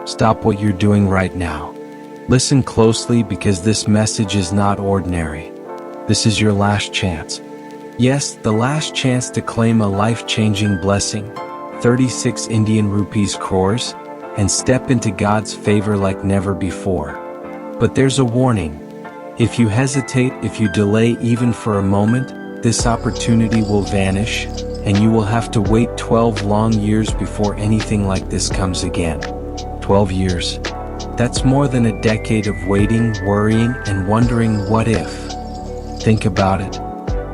Stop what you're doing right now. Listen closely, because this message is not ordinary. This is your last chance. Yes, the last chance to claim a life-changing blessing, 36 Indian rupees crores, and step into God's favor like never before. But there's a warning. If you hesitate, if you delay even for a moment, this opportunity will vanish, and you will have to wait 12 long years before anything like this comes again. 12 years. That's more than a decade of waiting, worrying, and wondering what if. Think about it.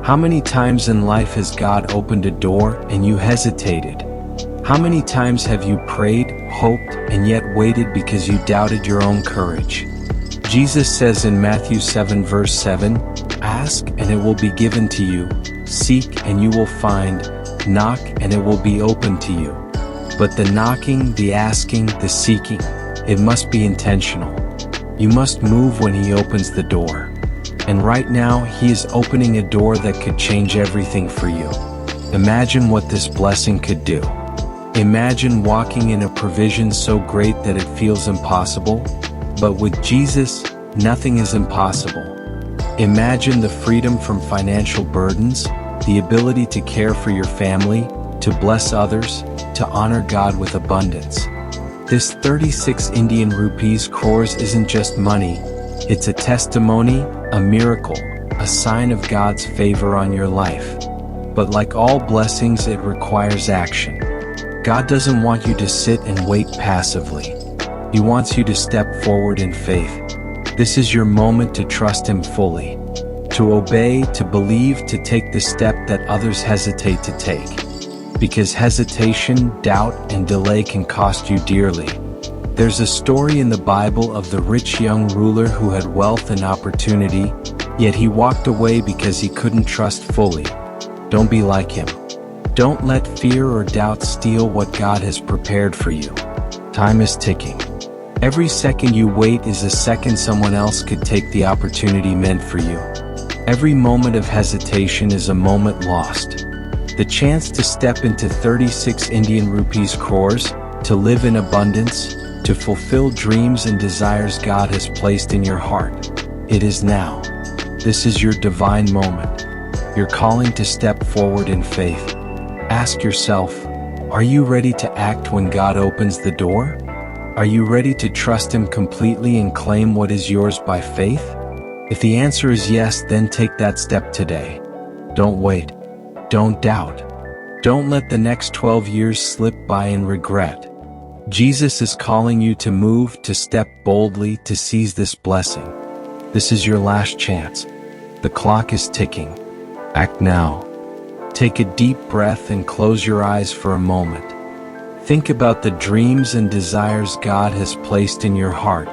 How many times in life has God opened a door and you hesitated? How many times have you prayed, hoped, and yet waited because you doubted your own courage? Jesus says in Matthew 7 verse 7, "Ask and it will be given to you, seek and you will find, knock and it will be opened to you." But the knocking, the asking, the seeking, it must be intentional. You must move when He opens the door. And right now, He is opening a door that could change everything for you. Imagine what this blessing could do. Imagine walking in a provision so great that it feels impossible. But with Jesus, nothing is impossible. Imagine the freedom from financial burdens, the ability to care for your family, to bless others, to honor God with abundance. This 36 Indian rupees crores isn't just money, it's a testimony, a miracle, a sign of God's favor on your life. But like all blessings, it requires action. God doesn't want you to sit and wait passively. He wants you to step forward in faith. This is your moment to trust Him fully, to obey, to believe, to take the step that others hesitate to take. Because hesitation, doubt, and delay can cost you dearly. There's a story in the Bible of the rich young ruler who had wealth and opportunity, yet he walked away because he couldn't trust fully. Don't be like him. Don't let fear or doubt steal what God has prepared for you. Time is ticking. Every second you wait is a second someone else could take the opportunity meant for you. Every moment of hesitation is a moment lost. The chance to step into 36 Indian rupees crores, to live in abundance, to fulfill dreams and desires God has placed in your heart. It is now. This is your divine moment. Your calling to step forward in faith. Ask yourself, are you ready to act when God opens the door? Are you ready to trust Him completely and claim what is yours by faith? If the answer is yes, then take that step today. Don't wait. Don't doubt. Don't let the next 12 years slip by in regret. Jesus is calling you to move, to step boldly, to seize this blessing. This is your last chance. The clock is ticking. Act now. Take a deep breath and close your eyes for a moment. Think about the dreams and desires God has placed in your heart,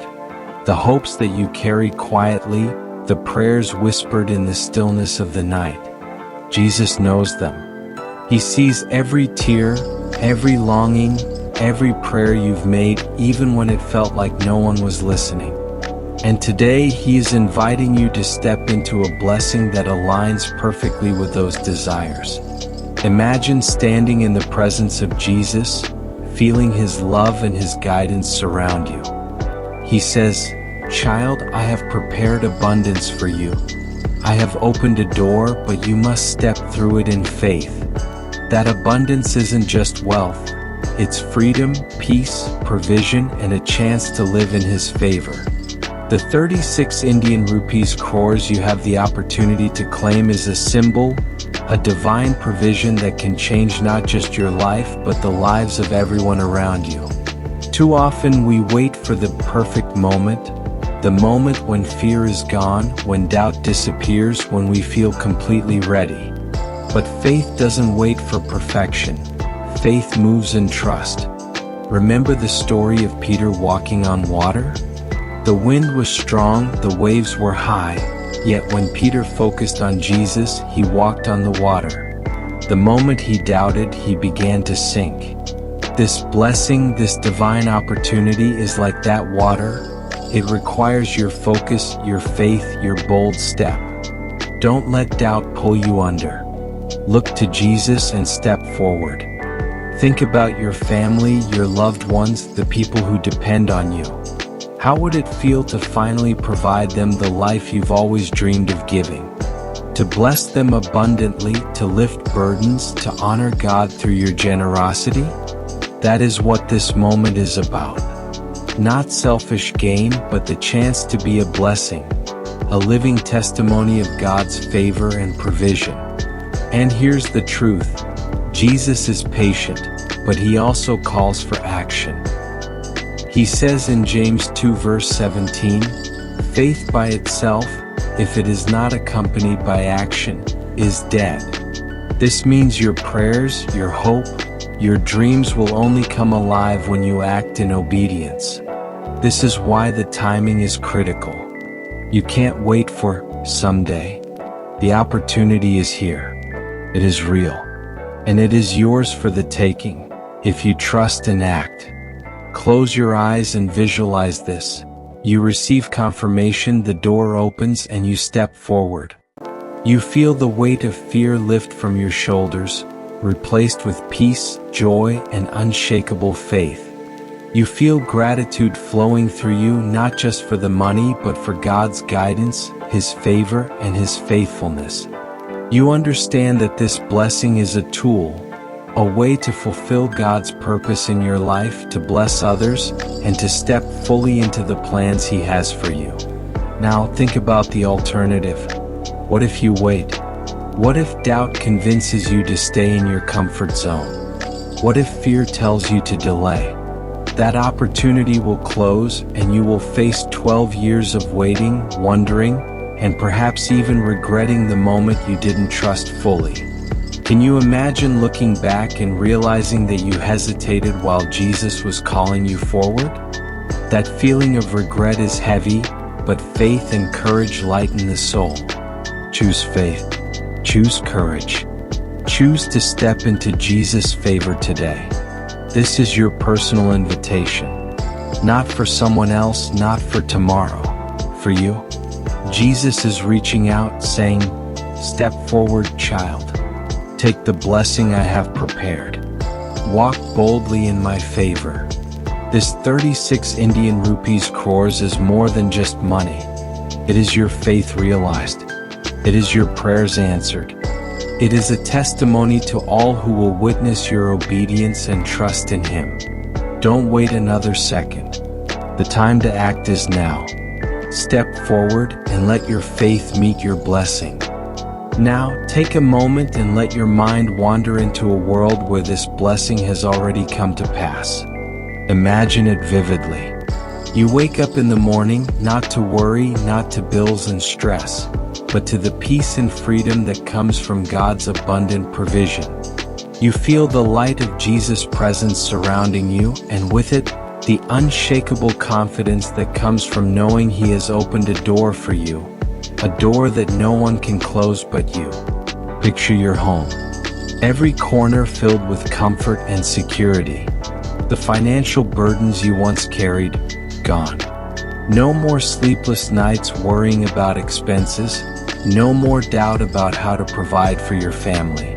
the hopes that you carry quietly, the prayers whispered in the stillness of the night. Jesus knows them. He sees every tear, every longing, every prayer you've made, even when it felt like no one was listening. And today He is inviting you to step into a blessing that aligns perfectly with those desires. Imagine standing in the presence of Jesus, feeling His love and His guidance surround you. He says, "Child, I have prepared abundance for you. I have opened a door, but you must step through it in faith." That abundance isn't just wealth. It's freedom, peace, provision, and a chance to live in His favor. The 36 Indian rupees crores you have the opportunity to claim is a symbol, a divine provision that can change not just your life but the lives of everyone around you. Too often we wait for the perfect moment, the moment when fear is gone, when doubt disappears, when we feel completely ready. But faith doesn't wait for perfection. Faith moves in trust. Remember the story of Peter walking on water? The wind was strong, the waves were high, yet when Peter focused on Jesus, he walked on the water. The moment he doubted, he began to sink. This blessing, this divine opportunity is like that water. It requires your focus, your faith, your bold step. Don't let doubt pull you under. Look to Jesus and step forward. Think about your family, your loved ones, the people who depend on you. How would it feel to finally provide them the life you've always dreamed of giving? To bless them abundantly, to lift burdens, to honor God through your generosity? That is what this moment is about. Not selfish gain, but the chance to be a blessing, a living testimony of God's favor and provision. And here's the truth. Jesus is patient, but he also calls for action. He says in James 2 verse 17, "Faith by itself, if it is not accompanied by action, is dead." This means your prayers, your hope, your dreams will only come alive when you act in obedience. This is why the timing is critical. You can't wait for someday. The opportunity is here. It is real. And it is yours for the taking, if you trust and act. Close your eyes and visualize this. You receive confirmation, the door opens, and you step forward. You feel the weight of fear lift from your shoulders, replaced with peace, joy, and unshakable faith. You feel gratitude flowing through you, not just for the money, but for God's guidance, His favor, and His faithfulness. You understand that this blessing is a tool, a way to fulfill God's purpose in your life, to bless others, and to step fully into the plans He has for you. Now think about the alternative. What if you wait? What if doubt convinces you to stay in your comfort zone? What if fear tells you to delay? That opportunity will close, and you will face 12 years of waiting, wondering, and perhaps even regretting the moment you didn't trust fully. Can you imagine looking back and realizing that you hesitated while Jesus was calling you forward? That feeling of regret is heavy, but faith and courage lighten the soul. Choose faith. Choose courage. Choose to step into Jesus' favor today. This is your personal invitation. Not for someone else, not for tomorrow. For you. Jesus is reaching out, saying, "Step forward, child. Take the blessing I have prepared. Walk boldly in my favor." This 36 Indian rupees crores is more than just money. It is your faith realized. It is your prayers answered. It is a testimony to all who will witness your obedience and trust in Him. Don't wait another second. The time to act is now. Step forward and let your faith meet your blessing. Now, take a moment and let your mind wander into a world where this blessing has already come to pass. Imagine it vividly. You wake up in the morning, not to worry, not to bills and stress, but to the peace and freedom that comes from God's abundant provision. You feel the light of Jesus' presence surrounding you, and with it, the unshakable confidence that comes from knowing He has opened a door for you, a door that no one can close but you. Picture your home. Every corner filled with comfort and security. The financial burdens you once carried, gone. No more sleepless nights worrying about expenses. No more doubt about how to provide for your family.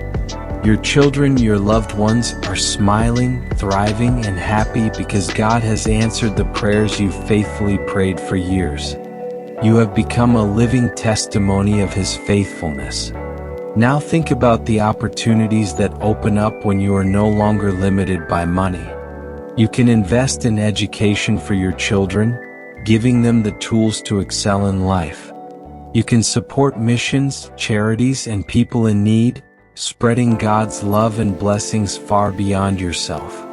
Your children, your loved ones, are smiling, thriving, and happy because God has answered the prayers you faithfully prayed for years. You have become a living testimony of His faithfulness. Now think about the opportunities that open up when you are no longer limited by money. You can invest in education for your children, giving them the tools to excel in life. You can support missions, charities, and people in need, spreading God's love and blessings far beyond yourself.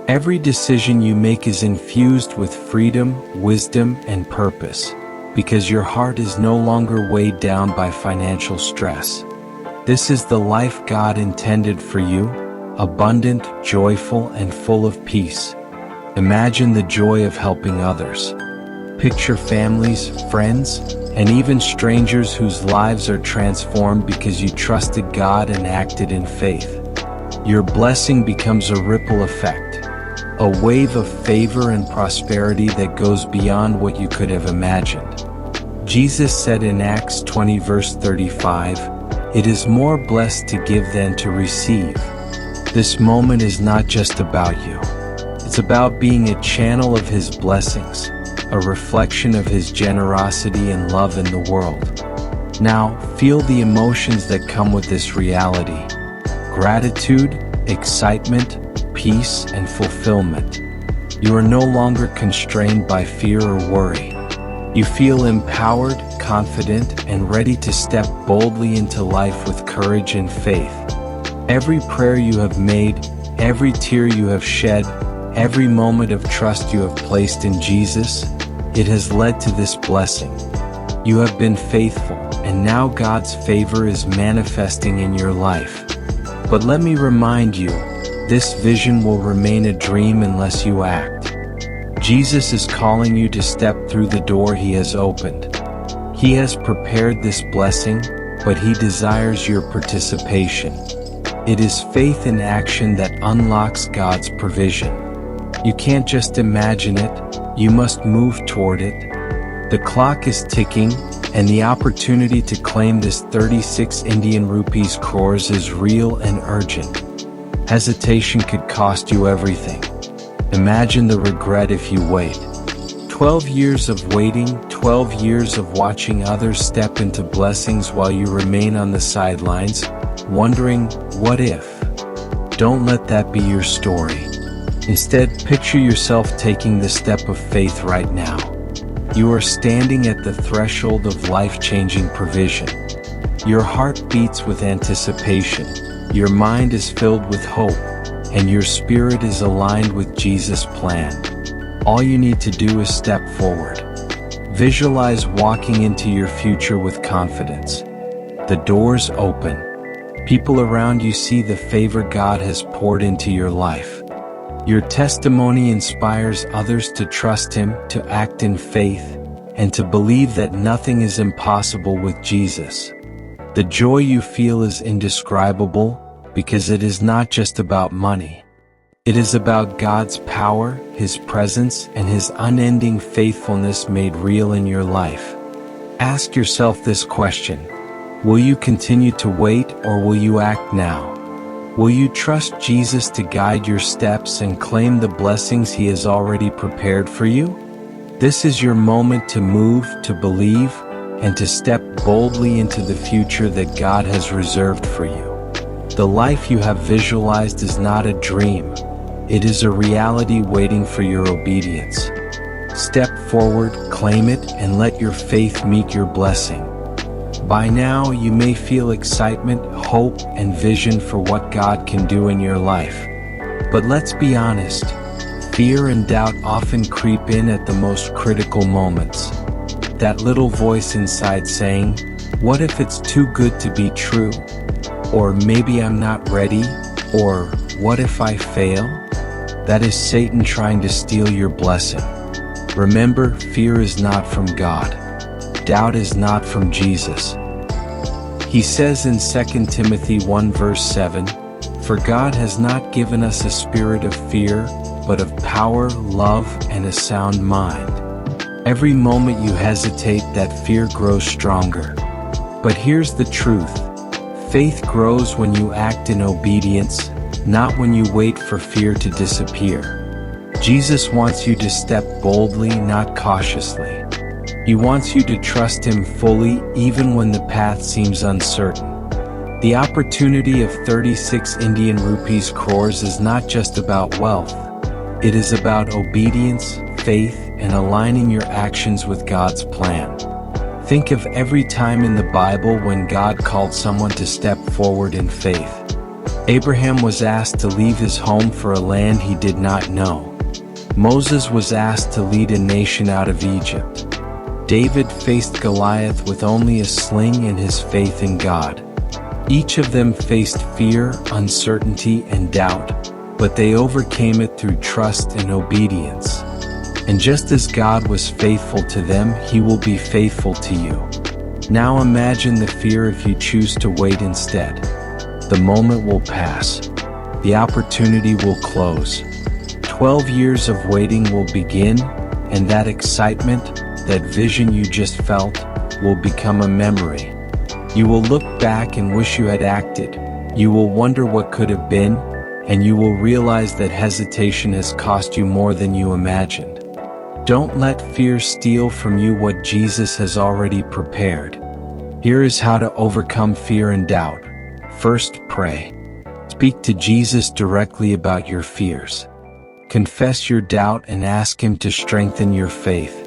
Every decision you make is infused with freedom, wisdom, and purpose, because your heart is no longer weighed down by financial stress. This is the life God intended for you, abundant, joyful, and full of peace. Imagine the joy of helping others. Picture families, friends, and even strangers whose lives are transformed because you trusted God and acted in faith. Your blessing becomes a ripple effect, a wave of favor and prosperity that goes beyond what you could have imagined. Jesus said in Acts 20 verse 35, "It is more blessed to give than to receive." This moment is not just about you. It's about being a channel of His blessings, a reflection of His generosity and love in the world. Now, feel the emotions that come with this reality: gratitude, excitement, peace, and fulfillment. You are no longer constrained by fear or worry. You feel empowered, confident, and ready to step boldly into life with courage and faith. Every prayer you have made, every tear you have shed, every moment of trust you have placed in Jesus, it has led to this blessing. You have been faithful, and now God's favor is manifesting in your life. But let me remind you, this vision will remain a dream unless you act. Jesus is calling you to step through the door He has opened. He has prepared this blessing, but He desires your participation. It is faith in action that unlocks God's provision. You can't just imagine it, you must move toward it. The clock is ticking, and the opportunity to claim this 36 Indian rupees crores is real and urgent. Hesitation could cost you everything. Imagine the regret if you wait. 12 years of waiting, 12 years of watching others step into blessings while you remain on the sidelines, wondering, what if? Don't let that be your story. Instead, picture yourself taking the step of faith right now. You are standing at the threshold of life-changing provision. Your heart beats with anticipation, your mind is filled with hope, and your spirit is aligned with Jesus' plan. All you need to do is step forward. Visualize walking into your future with confidence. The doors open. People around you see the favor God has poured into your life. Your testimony inspires others to trust Him, to act in faith, and to believe that nothing is impossible with Jesus. The joy you feel is indescribable, because it is not just about money. It is about God's power, His presence, and His unending faithfulness made real in your life. Ask yourself this question: will you continue to wait, or will you act now? Will you trust Jesus to guide your steps and claim the blessings He has already prepared for you? This is your moment to move, to believe, and to step boldly into the future that God has reserved for you. The life you have visualized is not a dream. It is a reality waiting for your obedience. Step forward, claim it, and let your faith meet your blessing. By now, you may feel excitement, hope, and vision for what God can do in your life. But let's be honest, fear and doubt often creep in at the most critical moments. That little voice inside saying, "What if it's too good to be true?" Or maybe I'm not ready, or what if I fail? That is Satan trying to steal your blessing. Remember, fear is not from God. Doubt is not from Jesus. He says in 2 Timothy 1 verse 7, "For God has not given us a spirit of fear, but of power, love, and a sound mind." Every moment you hesitate, that fear grows stronger. But here's the truth. Faith grows when you act in obedience, not when you wait for fear to disappear. Jesus wants you to step boldly, not cautiously. He wants you to trust Him fully, even when the path seems uncertain. The opportunity of 36 Indian rupees crores is not just about wealth. It is about obedience, faith, and aligning your actions with God's plan. Think of every time in the Bible when God called someone to step forward in faith. Abraham was asked to leave his home for a land he did not know. Moses was asked to lead a nation out of Egypt. David faced Goliath with only a sling and his faith in God. Each of them faced fear, uncertainty, and doubt, but they overcame it through trust and obedience. And just as God was faithful to them, He will be faithful to you. Now imagine the fear if you choose to wait instead. The moment will pass. The opportunity will close. 12 years of waiting will begin, and that excitement, that vision you just felt, will become a memory. You will look back and wish you had acted. You will wonder what could have been, and you will realize that hesitation has cost you more than you imagined. Don't let fear steal from you what Jesus has already prepared. Here is how to overcome fear and doubt. First, pray. Speak to Jesus directly about your fears. Confess your doubt and ask Him to strengthen your faith.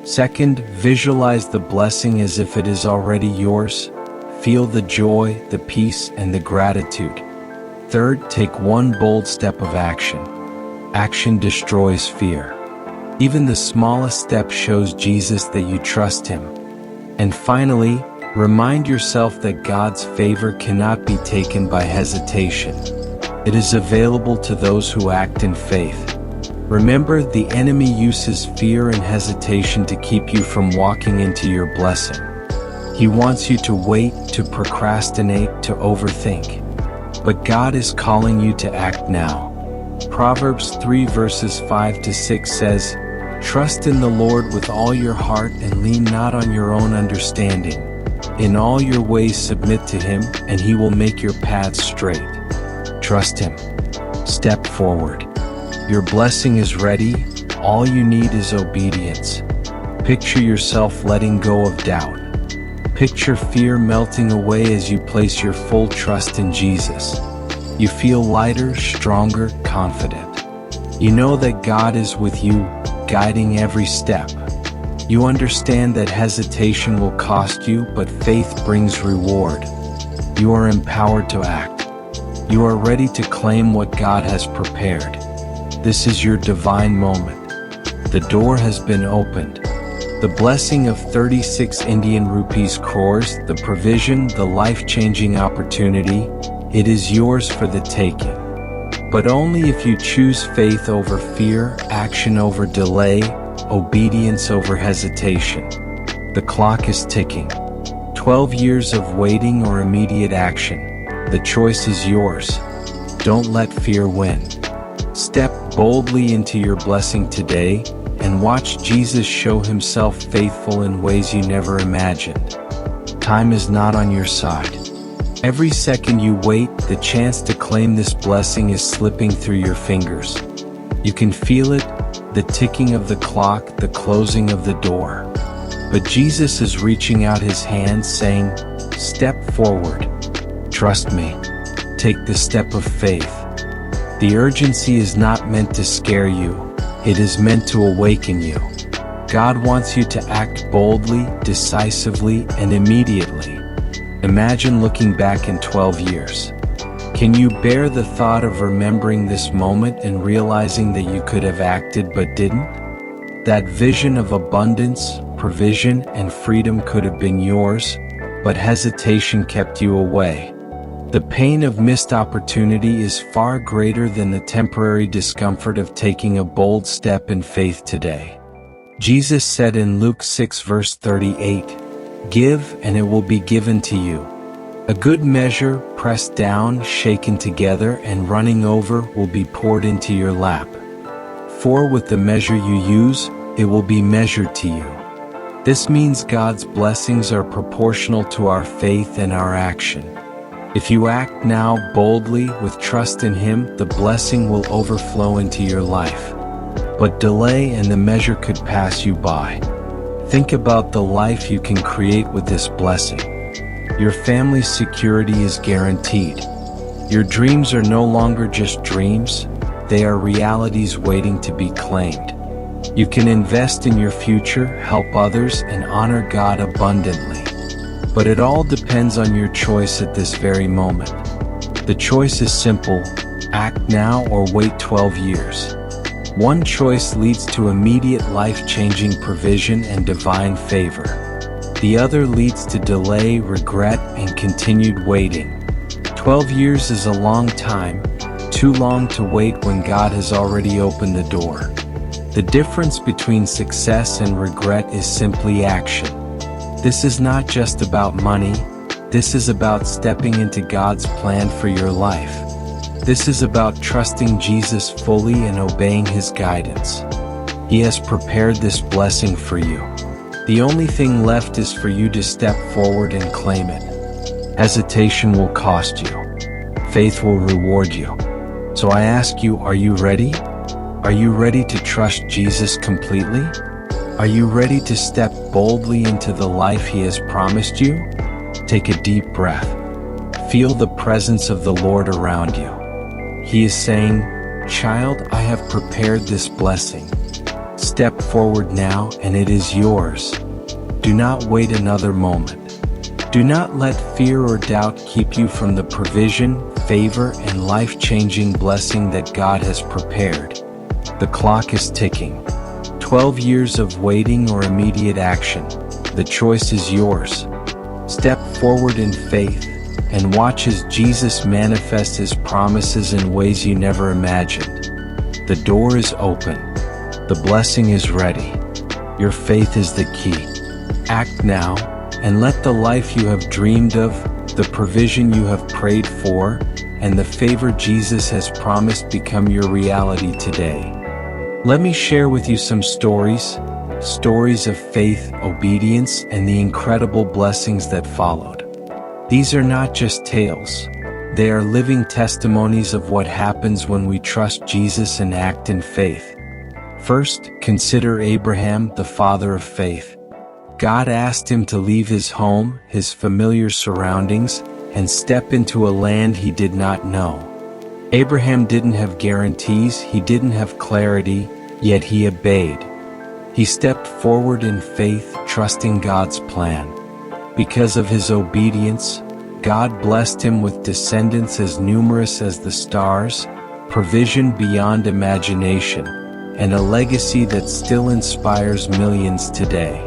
Second, visualize the blessing as if it is already yours. Feel the joy, the peace, and the gratitude. Third, take one bold step of action. Action destroys fear. Even the smallest step shows Jesus that you trust Him. And finally, remind yourself that God's favor cannot be taken by hesitation. It is available to those who act in faith. Remember, the enemy uses fear and hesitation to keep you from walking into your blessing. He wants you to wait, to procrastinate, to overthink. But God is calling you to act now. Proverbs 3 verses 5 to 6 says, "Trust in the Lord with all your heart and lean not on your own understanding. In all your ways submit to Him, and He will make your paths straight." Trust Him. Step forward. Your blessing is ready. All you need is obedience. Picture yourself letting go of doubt. Picture fear melting away as you place your full trust in Jesus. You feel lighter, stronger, confident. You know that God is with you, guiding every step. You understand that hesitation will cost you, but faith brings reward. You are empowered to act. You are ready to claim what God has prepared. This is your divine moment. The door has been opened. The blessing of 36 Indian rupees crores, the provision, the life-changing opportunity, it is yours for the taking. But only if you choose faith over fear, action over delay, obedience over hesitation. The clock is ticking. 12 years of waiting or immediate action. The choice is yours. Don't let fear win. Step boldly into your blessing today and watch Jesus show Himself faithful in ways you never imagined. Time is not on your side. Every second you wait, the chance to claim this blessing is slipping through your fingers. You can feel it, the ticking of the clock, the closing of the door. But Jesus is reaching out His hand saying, "Step forward. Trust me. Take the step of faith." The urgency is not meant to scare you. It is meant to awaken you. God wants you to act boldly, decisively, and immediately. Imagine looking back in 12 years. Can you bear the thought of remembering this moment and realizing that you could have acted but didn't? That vision of abundance, provision, and freedom could have been yours, but hesitation kept you away. The pain of missed opportunity is far greater than the temporary discomfort of taking a bold step in faith today. Jesus said in Luke 6 verse 38, "Give, and it will be given to you. A good measure, pressed down, shaken together, and running over will be poured into your lap. For with the measure you use, it will be measured to you." This means God's blessings are proportional to our faith and our action. If you act now boldly with trust in Him, the blessing will overflow into your life. But delay and the measure could pass you by. Think about the life you can create with this blessing. Your family's security is guaranteed. Your dreams are no longer just dreams, they are realities waiting to be claimed. You can invest in your future, help others, and honor God abundantly. But it all depends on your choice at this very moment. The choice is simple: act now or wait 12 years. One choice leads to immediate life-changing provision and divine favor. The other leads to delay, regret, and continued waiting. 12 years is a long time, too long to wait when God has already opened the door. The difference between success and regret is simply action. This is not just about money, this is about stepping into God's plan for your life. This is about trusting Jesus fully and obeying His guidance. He has prepared this blessing for you. The only thing left is for you to step forward and claim it. Hesitation will cost you. Faith will reward you. So I ask you, are you ready? Are you ready to trust Jesus completely? Are you ready to step boldly into the life He has promised you? Take a deep breath. Feel the presence of the Lord around you. He is saying, "Child, I have prepared this blessing. Step forward now, and it is yours. Do not wait another moment. Do not let fear or doubt keep you from the provision, favor, and life-changing blessing that God has prepared." The clock is ticking. 12 years of waiting or immediate action. The choice is yours. Step forward in faith and watch as Jesus manifests His promises in ways you never imagined. The door is open. The blessing is ready. Your faith is the key. Act now, and let the life you have dreamed of, the provision you have prayed for, and the favor Jesus has promised become your reality today. Let me share with you some stories of faith, obedience, and the incredible blessings that followed. These are not just tales. They are living testimonies of what happens when we trust Jesus and act in faith. First, consider Abraham, the father of faith. God asked him to leave his home, his familiar surroundings, and step into a land he did not know. Abraham didn't have guarantees, he didn't have clarity, yet he obeyed. He stepped forward in faith, trusting God's plan. Because of his obedience, God blessed him with descendants as numerous as the stars, provision beyond imagination, and a legacy that still inspires millions today.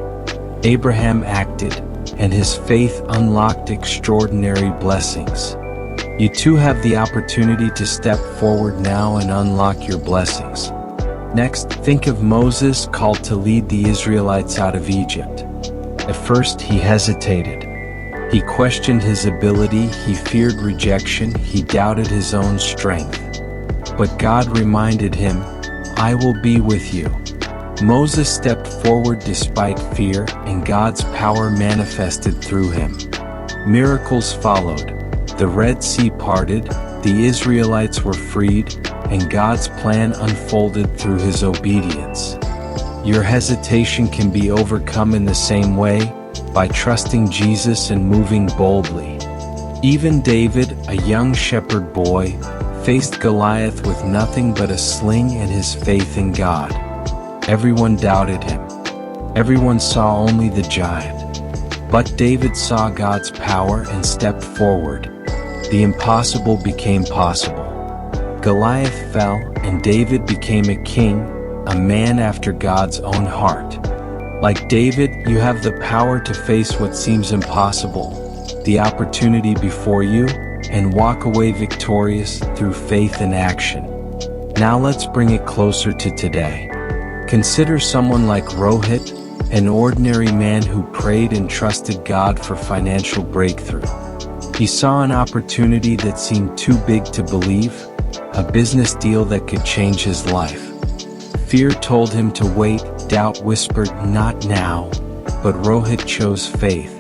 Abraham acted, and his faith unlocked extraordinary blessings. You too have the opportunity to step forward now and unlock your blessings. Next, think of Moses, called to lead the Israelites out of Egypt. At first, he hesitated. He questioned his ability, he feared rejection, he doubted his own strength. But God reminded him, "I will be with you." Moses stepped forward despite fear, and God's power manifested through him. Miracles followed. The Red Sea parted, the Israelites were freed, and God's plan unfolded through his obedience. Your hesitation can be overcome in the same way, by trusting Jesus and moving boldly. Even David, a young shepherd boy, faced Goliath with nothing but a sling and his faith in God. Everyone doubted him. Everyone saw only the giant. But David saw God's power and stepped forward. The impossible became possible. Goliath fell, and David became a king, a man after God's own heart. Like David, you have the power to face what seems impossible, the opportunity before you, and walk away victorious through faith and action. Now let's bring it closer to today. Consider someone like Rohit, an ordinary man who prayed and trusted God for financial breakthrough. He saw an opportunity that seemed too big to believe, a business deal that could change his life. Fear told him to wait, doubt whispered, "Not now," but Rohit chose faith.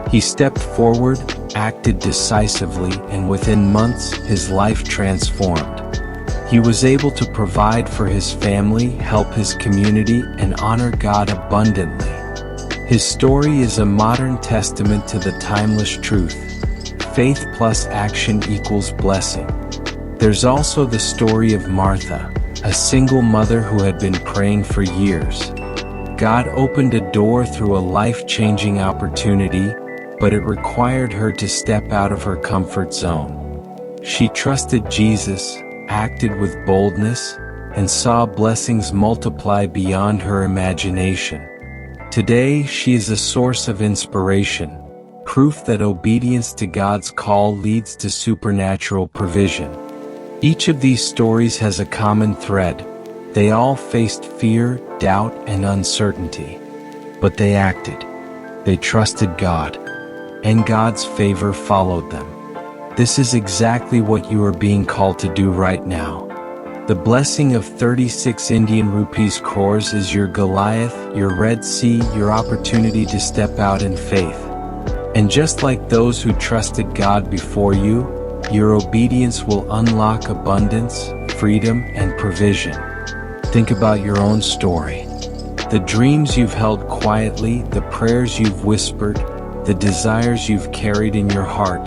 He stepped forward, acted decisively, and within months, his life transformed. He was able to provide for his family, help his community, and honor God abundantly. His story is a modern testament to the timeless truth: faith plus action equals blessing. There's also the story of Martha, a single mother who had been praying for years. God opened a door through a life-changing opportunity, but it required her to step out of her comfort zone. She trusted Jesus, acted with boldness, and saw blessings multiply beyond her imagination. Today, she is a source of inspiration, proof that obedience to God's call leads to supernatural provision. Each of these stories has a common thread. They all faced fear, doubt, and uncertainty. But they acted. They trusted God. And God's favor followed them. This is exactly what you are being called to do right now. The blessing of 36 Indian rupees crores is your Goliath, your Red Sea, your opportunity to step out in faith. And just like those who trusted God before you, Your obedience will unlock abundance, freedom, and provision. Think about your own story. The dreams you've held quietly, the prayers you've whispered, the desires you've carried in your heart,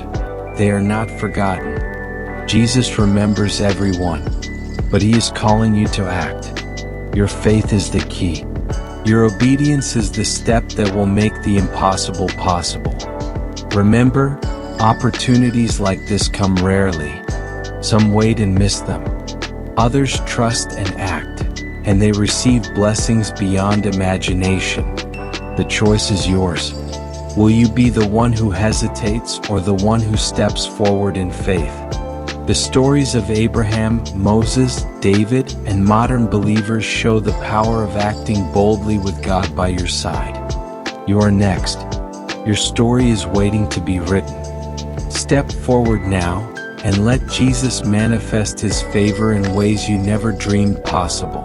they are not forgotten. Jesus remembers everyone, but He is calling you to act. Your faith is the key. Your obedience is the step that will make the impossible possible. Remember, opportunities like this come rarely. Some wait and miss them. Others trust and act, and they receive blessings beyond imagination. The choice is yours. Will you be the one who hesitates or the one who steps forward in faith? The stories of Abraham, Moses, David, and modern believers show the power of acting boldly with God by your side. You are next. Your story is waiting to be written. Step forward now and let Jesus manifest His favor in ways you never dreamed possible.